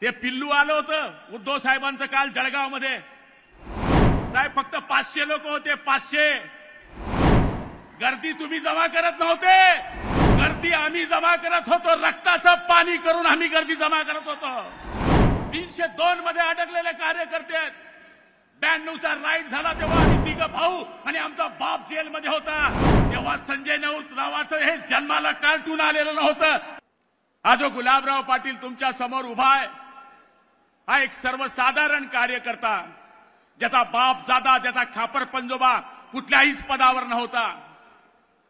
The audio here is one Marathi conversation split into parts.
ते पिल्लू आलं होतं उद्धव साहेबांचं काल जळगाव मध्ये। साहेब फक्त 500 लोक होते, 500। गर्दी तुम्ही जमा करत नव्हते, गर्दी आम्ही जमा करत होतो। रक्ताचं पाणी करून आम्ही गर्दी जमा करत होतो। 302 मध्ये अडकलेले कार्यकर्ते आहेत। 92चा राईट झाला तेव्हा आम्ही तिघ भाऊ आणि आमचा बाप जेलमध्ये होता। तेव्हा संजय नावाचं हे जन्माला कार्टून आलेलं नव्हतं। आज जो गुलाबराव पाटील तुमच्या समोर उभा आहे, हा एक सर्वसाधारण कार्यकर्ता, ज्याचा बाप जादा, ज्याचा खापर पंजोबा कुठल्याहीच पदावर नव्हता।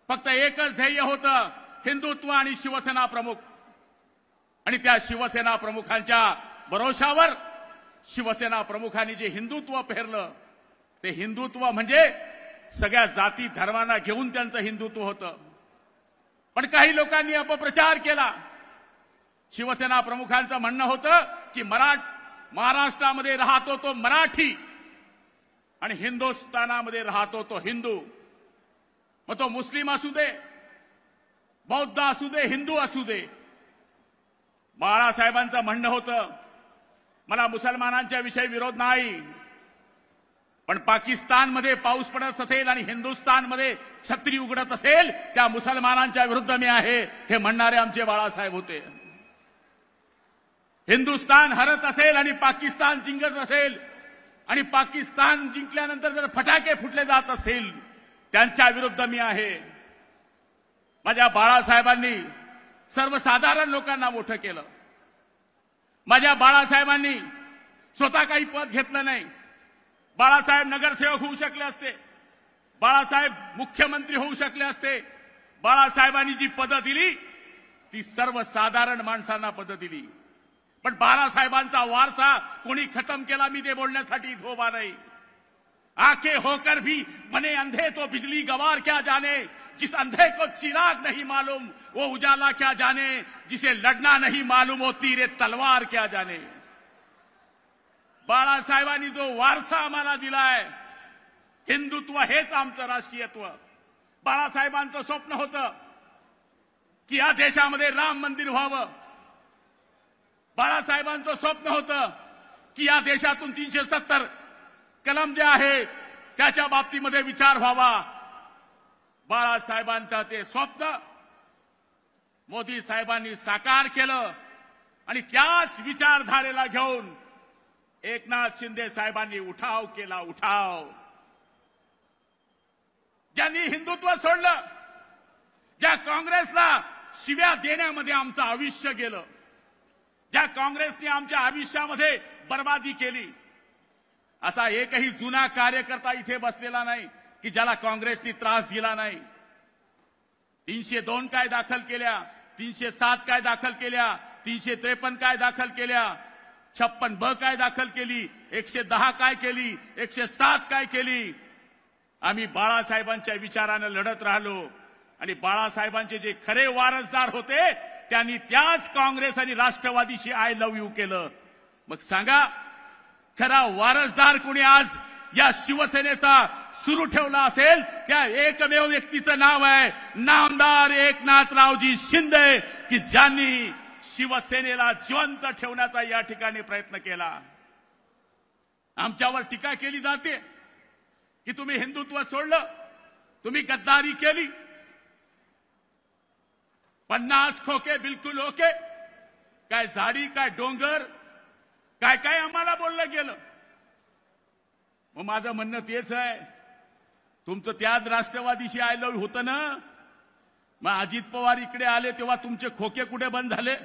फक्त एकच ध्येय होतं, हिंदुत्व आणि शिवसेना प्रमुख। आणि त्या शिवसेना प्रमुखांच्या भरोशावर शिवसेना प्रमुखांनी जे हिंदुत्व पेरलं, ते हिंदुत्व म्हणजे सगळ्या जाती धर्मांना घेऊन त्यांचं हिंदुत्व होतं। पण काही लोकांनी अपप्रचार केला। शिवसेना प्रमुखांचं म्हणणं होतं की महाराष्ट्रामध्ये राहतो तो मराठी आणि हिंदुस्थानामध्ये राहतो तो हिंदू। मग तो मुस्लिम असू दे, बौद्ध असू दे, हिंदू असू दे। बाळासाहेबांचं म्हणणं होतं, मला मुसलमानांच्या विषयी विरोध नाही, पण पाकिस्तानमध्ये पाऊस पडत असेल आणि हिंदुस्थानमध्ये छत्री उघडत असेल, त्या मुसलमानांच्या विरुद्ध मी आहे, हे म्हणणारे आमचे बाळासाहेब होते। हिंदुस्थान हरत असेल आणि पाकिस्तान जिंकत असेल आणि पाकिस्तान जिंकल्यानंतर जर फटाके फुटले जात असतील, त्यांच्या विरुद्ध मी आहे। माझ्या बाळासाहेबांनी सर्वसाधारण लोकांना मोठं केलं। माझ्या बाळासाहेबांनी स्वतः काही पद घेतलं नाही। बाळासाहेब नगरसेवक होऊ शकले असते, बाळासाहेब मुख्यमंत्री होऊ शकले असते। बाळासाहेबांनी जी पदं दिली ती सर्वसाधारण माणसांना पदं दिली। पण बाळासाहेबांचा वारसा कोणी खत्म केला, मी ते बोलण्यासाठी इथं उभा नाही। आंखें होकर भी बने अंधे तो बिजली गवार क्या जाने, जिस अंधे को चिराग नहीं मालूम वो उजाला क्या जाने, जिसे लड़ना नहीं मालूम वो तीरे तलवार क्या जाने। बाळासाहेबांनी जो वारसा आम्हाला दिलाय, हिंदुत्व हेच आमचं राष्ट्रीयत्व। बाळासाहेबांचं स्वप्न होतं की या देशामध्ये राम मंदिर व्हावं। बाळासाहेबांचं स्वप्न होतं की या देशातून 370 कलम जे आहे त्याच्या बाबतीमध्ये विचार व्हावा। बाळासाहेबांचं ते स्वप्न मोदी साहेबांनी साकार केलं आणि त्याच विचारधारेला घेऊन एकनाथ शिंदे साहेबांनी उठाव केला। उठाव, ज्यांनी हिंदुत्व सोडलं, ज्या काँग्रेसला शिव्या देण्यामध्ये आमचं आयुष्य गेलं, ज्या काँग्रेसने आमच्या आयुष्यामध्ये बर्बादी केली, असा एकही जुना कार्यकर्ता इथे बसलेला नाही की ज्याला काँग्रेसने त्रास दिला नाही। 302 काय दाखल केल्या, 307 काय दाखल केल्या, 353 काय दाखल केल्या, 56 काय दाखल केली, 110 काय केली, 107 काय केली। आम्ही बाळासाहेबांच्या विचाराने लढत राहिलो आणि बाळासाहेबांचे जे खरे वारसदार होते त्यांनी त्याच काँग्रेस आणि राष्ट्रवादीशी आय लव्ह यू केलं। मग सांगा, खरा वारसदार कोणी आज या शिवसेनेचा सुरू ठेवला असेल, त्या एकमेव व्यक्तीचं नाव आहे नामदार एकनाथरावजी शिंदे, की ज्यांनी शिवसेनेला जिवंत ठेवण्याचा या ठिकाणी प्रयत्न केला। आमच्यावर टीका केली जाते की तुम्ही हिंदुत्व सोडलं, तुम्ही गद्दारी केली, 50 खोके बिलकुल ओके, काय झाडी, काय डोंगर, काय काय आम्हाला बोललं गेलं। मग माझं म्हणणं तेच आहे, तुमचं त्याच राष्ट्रवादीशी आय लव्ह होतं ना। मग अजित पवार इकडे आले तेव्हा तुमचे खोके कुठे बंद झाले?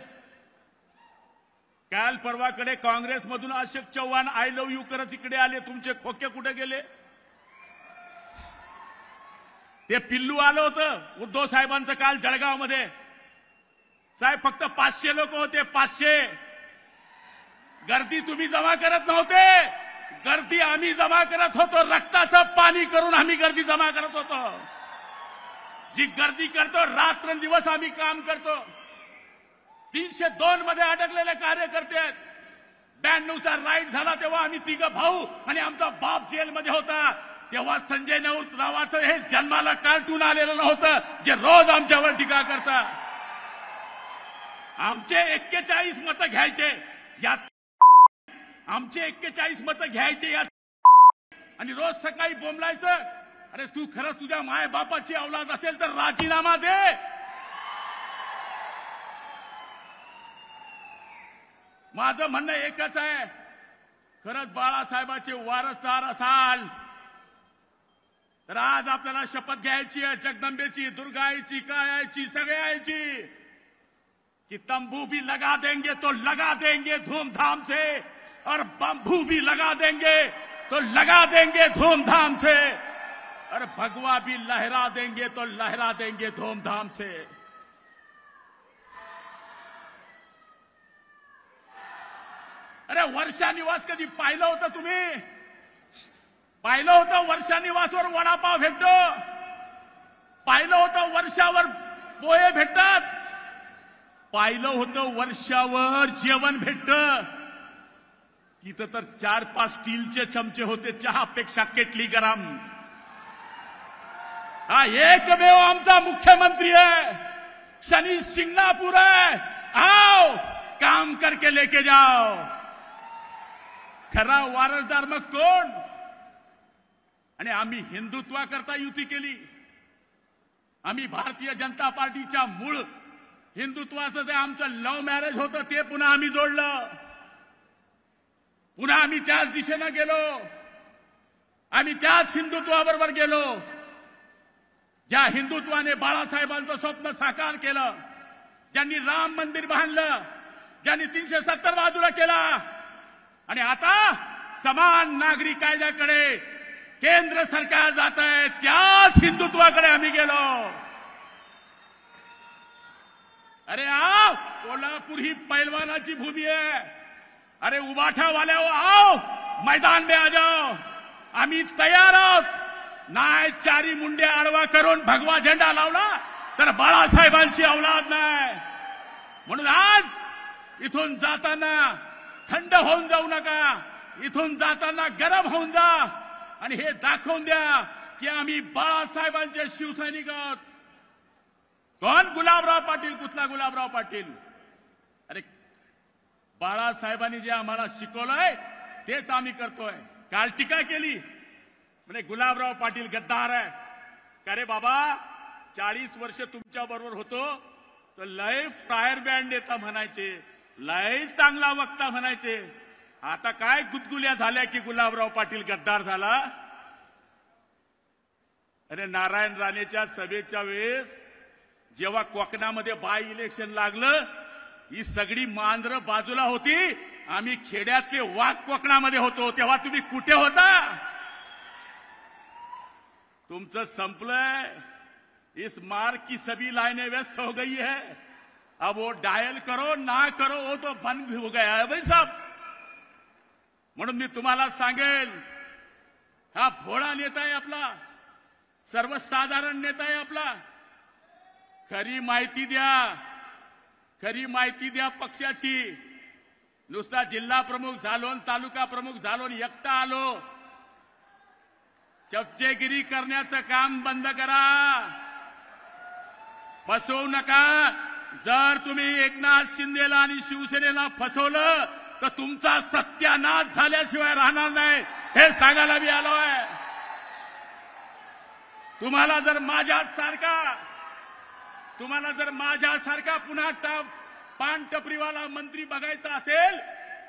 काल परवाकडे काँग्रेसमधून Ashok Chavan I love you करत इकडे आले, तुमचे खोके कुठे गेले? ते पिल्लू आलं होतं उद्धव साहेबांचं काल जळगाव मध्ये। साहेब फक्त 500 लोक होते, 500। गर्दी तुम्ही जमा करत नव्हते, गर्दी आम्ही जमा करत होतो। रक्ताचं पाणी करून आम्ही गर्दी जमा करत होतो। जी गर्दी करतो, रात्रंदिवस आम्ही काम करतो। 302 मध्ये अडकलेले कार्यकर्ते आहेत। 92चा राईट झाला तेव्हा आम्ही तिघ भाऊ आणि आमचा बाप जेलमध्ये होता। तेव्हा संजय नावाचं हे जन्माला कार्टून आलेलं नव्हतं, जे रोज आमच्यावर टीका करतात। आमचे 41 मतं घ्यायचे, यात आमचे 41 मतं घ्यायचे या आणि रोज सकाळी बोंबलायचं. अरे तू खरं तुझ्या माय बापाची औलाद असेल तर राजीनामा दे. माझं म्हणणं एकच आहे, खरंच बाळासाहेबांचे वारसदार असाल तर आज आपल्याला शपथ घ्यायची आहे, जगदंबेची, दुर्गाईची, कायाची, सगळ्याची, कि तंबू भी लगा देंगे तो लगा देंगे धूमधाम से, और बंबू भी लगा देंगे तो लगा देंगे धूमधाम से, और भगवा भी लहरा देंगे तो लहरा देंगे धूमधाम से. अरे वर्षा निवास कधी पाहिलं होतं तुम्ही? पाहिलं होतं वर्षा निवासवर वडापाव भेटतो? पाहिलं होतं वर्षावर पोहे भेटतात? पाहिलं होतं वर्षावर जेवण भेटतं? तिथं तर 4-5 स्टीलचे चमचे होते चहापेक्षा केटली गरम. हा एकमेव आमचा मुख्यमंत्री आहे. शनी सिंगनापूर है, आओ काम करके लेके जाओ. खरा वारसदार मग कोण? आणि आम्ही हिंदुत्वाकरता युती केली. आम्ही भारतीय जनता पार्टीच्या मूळ हिंदुत्वाचं जे आमचं लव्ह मॅरेज होतं ते पुन्हा आम्ही जोडलं. पुन्हा आम्ही त्याच दिशेनं गेलो. आम्ही त्याच हिंदुत्वाबरोबर गेलो ज्या हिंदुत्वाने बाळासाहेबांचं स्वप्न साकार केलं, ज्यांनी राम मंदिर बांधलं, ज्यांनी 370 बाजूला केला. आणि आता समान नागरी कायद्याकडे केंद्र सरकार जात आहे, त्याच हिंदुत्वाकडे आम्ही गेलो. अरे आओ, कोल्हापूर ही पैलवानाची भूमी है. अरे उबाठा वाले आओ, मैदान में आ जाओ. आम्ही तयार आहोत. नाही चारी मुंडे आडवा करून भगवा झेंडा लावला तर बाळासाहेबांची औलाद नाही. म्हणून आज इथून जाताना थंड होऊन जाऊ नका. इथून जाताना गरम होऊन जा आणि हे दाखवून द्या की आम्ही बाळासाहेबांचे शिवसैनिक आहोत. कोण? गुलाबराव पाटील. कुठला गुलाबराव पाटील? अरे बाळासाहेबांनी जे आम्हाला शिकवलंय तेच आम्ही करतोय. काल टीका केली म्हणजे गुलाबराव पाटील गद्दार आहे. का रे बाबा, 40 वर्ष तुमच्या बरोबर होतो तर लय फायर बँड नेता म्हणायचे, लय चांगला वक्ता म्हणायचे. आता काय गुदगुल्या झाल्या की गुलाबराव पाटील गद्दार झाला. अरे नारायण राणेच्या सभेच्या वेळेस जेव्हा कोकणामध्ये बाय इलेक्शन लागलं, ही सगळी मांजरं बाजूला होती. आम्ही खेड्यातले वाघ कोकणामध्ये होतो. तेव्हा तुम्ही कुठे होता? तुमचं संपलंय. इस मार्ग की सभी लाइनें व्यस्त हो गई है. अब वो डायल करो ना करो वो तो बंद हो गया है भाई साहब. म्हणून मी तुम्हाला सांगेल, हा भोळा नेता आहे आपला, सर्वसाधारण नेता आहे आपला. खरी माहिती द्या, खरी माहिती द्या पक्षाची. नुसता जिल्हा प्रमुख झालो, तालुका प्रमुख झालो, एकटा आलो. चपचेगिरी करण्याचं काम बंद करा. फसवू नका. जर तुम्ही एकनाथ शिंदेला आणि शिवसेनेला फसवलं तर तुमचा सत्यानाश झाल्याशिवाय राहणार नाही, हे सांगायला मी आलोय. तुम्हाला जर माझ्यासारखा पुन्हा पान टपरीवाला मंत्री बघायचा असेल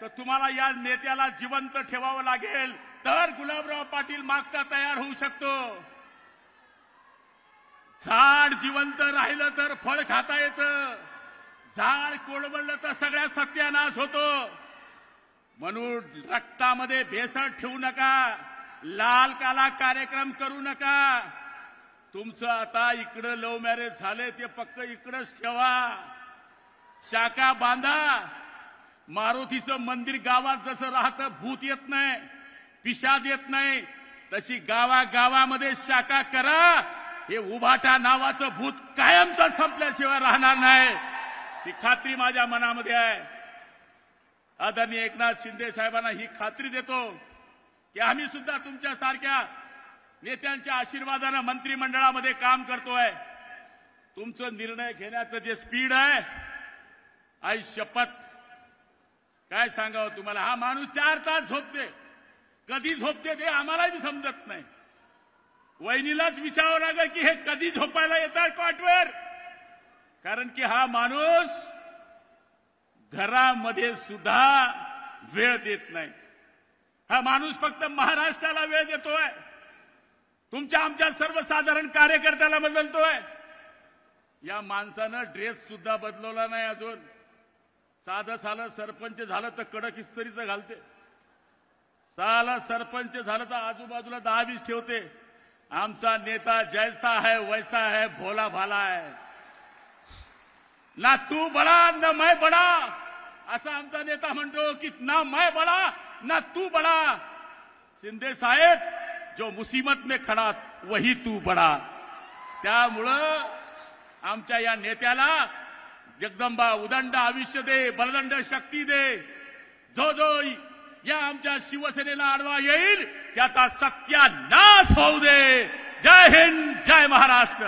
तर तुम्हाला या नेत्याला जिवंत ठेवावं लागेल, तर गुलाबराव पाटील मागचा तयार होऊ शकतो. झाड जिवंत राहिलं तर फळ खाता येतं, झाड कोळवळलं तर सगळ्या सत्यानाश होतो. म्हणून रक्तामध्ये भेसळ ठेवू नका, लाल काला कार्यक्रम करू नका. तुमचं आता इकडं लव्ह मॅरेज झाले ते फक्त इकडंच ठेवा. शाखा बांधा. मारुतीचं मंदिर गावात जसं राहतं, भूत येत नाही, पिशाद येत नाही, तशी गावागावामध्ये शाखा करा. हे उभाटा नावाचं भूत कायमचं संपल्याशिवाय राहणार नाही, ही खात्री माझ्या मनामध्ये आहे. आदरणीय एकनाथ शिंदे साहेबांना ही खात्री देतो की आम्ही सुद्धा तुमच्या सारख्या नेत्यांच्या आशीर्वादाने मंत्रिमंडळामध्ये काम करतोय. तुमचं निर्णय घेण्याचं जे स्पीड आहे, आई शपथ काय सांगावं तुम्हाला, हा माणूस 4 तास झोपते, कधी झोपते ते आम्हाला बी समजत नाही. वहिनीलाच विचारावं लागेल की हे कधी झोपायला येतात कॉटवर, कारण की हा माणूस घरामध्ये सुद्धा वेळ देत नाही. हा माणूस फक्त महाराष्ट्राला वेळ देतोय, तुमच्या आमच्या सर्वसाधारण कार्यकर्त्याला बदलतोय. या माणसानं ड्रेस सुद्धा बदलवला नाही अजून. साधं सरपंच झालं तर कडक इस्त्रीचं घालते, सरपंच झालं तर आजूबाजूला 10-20 ठेवते. आमचा नेता जैसा है वैसा है, भोला भाला है, ना तू बडा ना मैं बडा, असा आमचा नेता म्हणतो की ना मैं बडा ना तू बडा. शिंदे साहेब, जो मुसीबत में खडा वही तू बडा. त्यामुळं आमच्या या नेत्याला जगदंबा उदंड आयुष्य दे, बलदंड शक्ती दे. जो जो या आमच्या शिवसेनेला आडवा येईल त्याचा सत्यानाश होऊ दे. जय हिंद, जय महाराष्ट्र.